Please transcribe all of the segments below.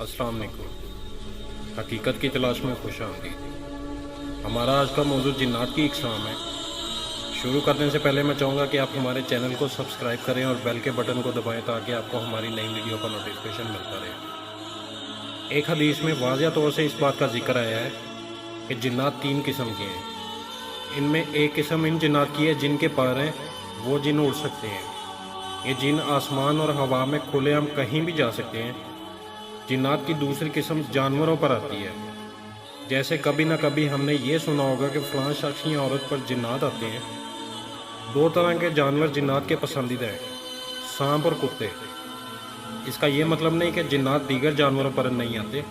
अस्सलाम वालेकुम। हकीकत की तलाश में खुश आमदीद। हमारा आज का मौजूद जिन्नात की इकसाम है। शुरू करने से पहले मैं चाहूँगा कि आप हमारे चैनल को सब्सक्राइब करें और बेल के बटन को दबाएं ताकि आपको हमारी नई वीडियो का नोटिफिकेशन मिलता रहे। एक हदीस में वाज़िया तौर से इस बात का जिक्र आया है कि जिन्नात 3 किस्म के हैं। इनमें एक किस्म इन जिन्नात की है जिनके पर हैं वो जिन उड़ सकते हैं। ये जिन आसमान और हवा में खुलेआम कहीं भी जा सकते हैं। जिन्नात की दूसरी किस्म जानवरों पर आती है। जैसे कभी ना कभी हमने ये सुना होगा कि फ़लाँ शख्स या औरत पर जिन्नात आते हैं। 2 तरह के जानवर जिन्नात के पसंदीदा हैं, सांप और कुत्ते। इसका ये मतलब नहीं कि जिन्नात दीगर जानवरों पर नहीं आते,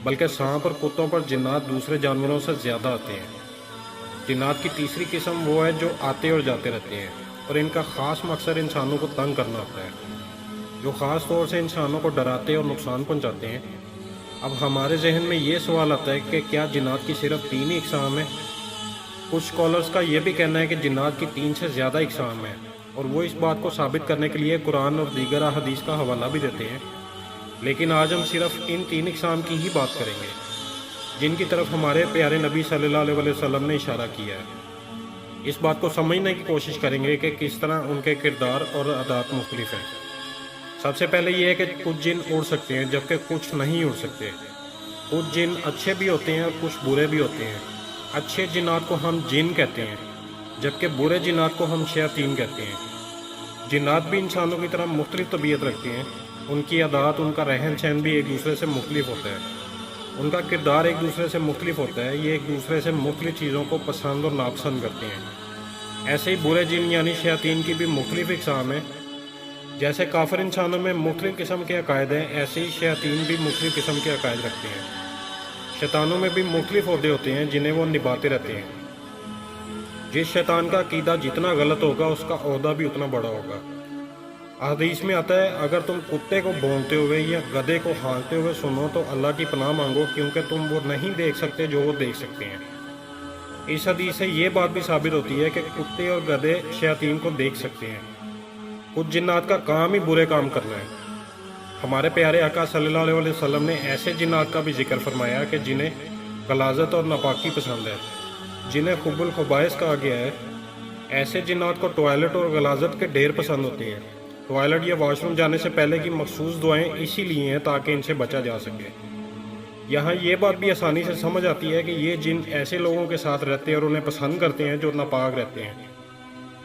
बल्कि सांप और कुत्तों पर जिन्नात दूसरे जानवरों से ज़्यादा आते हैं। जिन्नात की तीसरी किस्म वो है जो आते और जाते रहते हैं और इनका ख़ास मकसद इंसानों को तंग करना होता है, जो ख़ास तौर से इंसानों को डराते और नुकसान पहुंचाते हैं। अब हमारे जहन में ये सवाल आता है कि क्या जिन्नात की सिर्फ 3 ही इकसाम है? कुछ स्कॉलर्स का ये भी कहना है कि जिन्नात की 3 से ज़्यादा इकसाम है और वो इस बात को साबित करने के लिए कुरान और दीगर हदीस का हवाला भी देते हैं। लेकिन आज हम सिर्फ इन 3 इकसाम की ही बात करेंगे जिनकी तरफ हमारे प्यारे नबी सल्लल्लाहु अलैहि वसल्लम ने इशारा किया है। इस बात को समझने की कोशिश करेंगे कि किस तरह उनके किरदार और आदत मुख्तलिफ हैं। सबसे पहले ये है कि कुछ जिन उड़ सकते हैं जबकि कुछ नहीं उड़ सकते। कुछ जिन अच्छे भी होते हैं और कुछ बुरे भी होते हैं। अच्छे जिन्नात को हम जिन कहते हैं जबकि बुरे जिन्नात को हम शयातीन कहते हैं। जिन्नात भी इंसानों की तरह मुख्तलिफ तबीयत रखते हैं। उनकी आदत, उनका रहन सहन भी एक दूसरे से मुख्तलिफ होता है। उनका किरदार एक दूसरे से मुख्तलिफ होता है। ये एक दूसरे से मुख्तलिफ चीज़ों को पसंद और नापसंद करते हैं। ऐसे ही बुरे जिन यानी शयातीन की भी मुख्तलिफ इकसाम है। जैसे काफिर इंसानों में मुख्तलिफ किस्म के अकायद हैं, ऐसे ही शयातीन भी मुख्तलिफ किस्म के अकायद रखते हैं। शैतानों में भी मुख्तलिफ ओहदे होते हैं जिन्हें वो निभाते रहते हैं। जिस शैतान का अकीदा जितना गलत होगा उसका ओहदा भी उतना बड़ा होगा। हदीस में आता है, अगर तुम कुत्ते को भौंकते हुए या गधे को हाँकते हुए सुनो तो अल्लाह की पनाह मांगो, क्योंकि तुम वो नहीं देख सकते जो वो देख सकते हैं। इस हदीस से ये बात भी साबित होती है कि कुत्ते और गधे शयातीन को देख सकते हैं। कुछ जिन्नात का काम ही बुरे काम करना है। हमारे प्यारे आका सल्लल्लाहु अलैहि वसल्लम ने ऐसे जिन्नात का भी जिक्र फरमाया कि जिन्हें गलाजत और नापाकी पसंद है, जिन्हें खुबुल खुबाइस कहा गया है। ऐसे जिन्नात को टॉयलेट और गलाजत के ढेर पसंद होते हैं। टॉयलेट या वॉशरूम जाने से पहले की मखसूस दुआएं इसीलिए हैं ताकि इनसे बचा जा सके। यहाँ ये बात भी आसानी से समझ आती है कि ये जिन ऐसे लोगों के साथ रहते हैं और उन्हें पसंद करते हैं जो नापाक रहते हैं।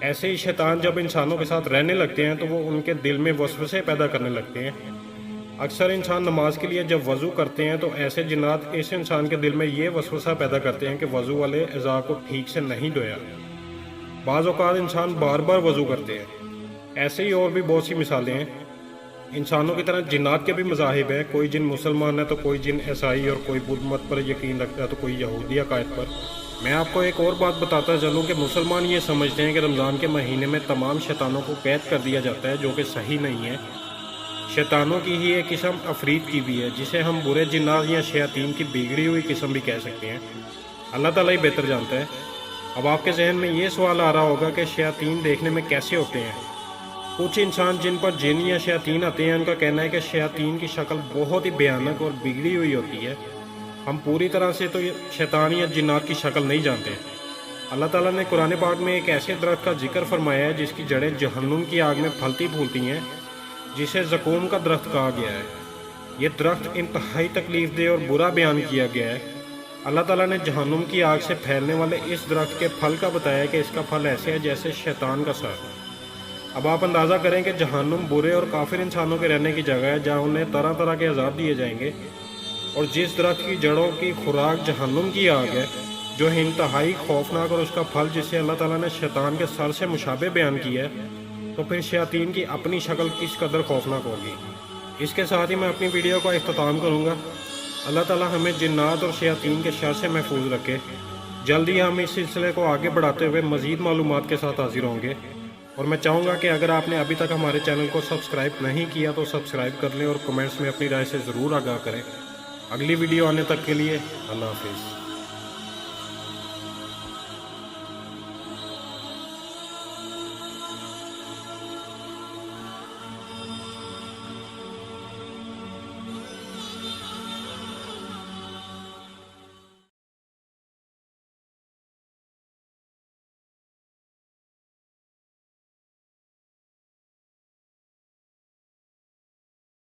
ऐसे ही शैतान जब इंसानों के साथ रहने लगते हैं तो वो उनके दिल में वसवसे पैदा करने लगते हैं। अक्सर इंसान नमाज के लिए जब वज़ू करते हैं तो ऐसे जिन्नात इस इंसान के दिल में ये वसवसा पैदा करते हैं कि वज़ू वाले अज़ा को ठीक से नहीं धोया। बाज़ औक़ात इंसान बार बार वज़ू करते हैं। ऐसे ही और भी बहुत सी मिसालें हैं। इंसानों की तरह जिन्नात के भी मज़ाहिब हैं। कोई जिन मुसलमान है तो कोई जिन ईसाई, और कोई बुद्ध मत पर यकीन रखता है तो कोई यहूदी अकायद पर। मैं आपको एक और बात बताता चलूँ कि मुसलमान ये समझते हैं कि रमज़ान के महीने में तमाम शैतानों को कैद कर दिया जाता है, जो कि सही नहीं है। शैतानों की ही एक किस्म अफरीद की भी है, जिसे हम बुरे जिन्नात या शयातीन की बिगड़ी हुई किस्म भी कह सकते हैं। अल्लाह ताला ही बेहतर जानता है। अब आपके जहन में ये सवाल आ रहा होगा कि शयातीन देखने में कैसे होते हैं। कुछ इंसान जिन पर जिन या शयातीन आते हैं उनका कहना है कि शयातीन की शक्ल बहुत ही भयानक और बिगड़ी हुई होती है। हम पूरी तरह से तो शैतान या जिन्नात की शक्ल नहीं जानते। अल्लाह ताला ने कुरान पाक में एक ऐसे दरख्त का जिक्र फरमाया है जिसकी जड़ें जहन्नुम की आग में फलती फूलती हैं, जिसे ज़कूम का दरख्त कहा गया है। ये दरख्त इंतहाई तकलीफ दे और बुरा बयान किया गया है। अल्लाह ताला ने जहन्नुम की आग से फैलने वाले इस दरख्त के फल का बताया कि इसका फल ऐसे है जैसे शैतान का सर। अब आप अंदाज़ा करें कि जहन्नुम बुरे और काफिर इंसानों के रहने की जगह है, जहाँ उन्हें तरह तरह के अज़ाब दिए जाएंगे। और जिस दरख्त की जड़ों की खुराक जहन्नुम की आग है, जो इंतहाई खौफनाक, और उसका फल जिसे अल्लाह ताला ने शैतान के सर से मुशाबे बयान किया है, तो फिर शयातीन की अपनी शक्ल किस कदर खौफनाक होगी। इसके साथ ही मैं अपनी वीडियो का इख्तिताम करूँगा। अल्लाह ताला हमें जिन्नात और शयातीन के शर से महफूज रखे। जल्दी हम इस सिलसिले को आगे बढ़ाते हुए मज़ीद मालूमात के साथ हाजिर होंगे। और मैं चाहूँगा कि अगर आपने अभी तक हमारे चैनल को सब्सक्राइब नहीं किया तो सब्सक्राइब कर लें और कमेंट्स में अपनी राय से ज़रूर आगाह करें। अगली वीडियो आने तक के लिए अल्लाह हाफिज़।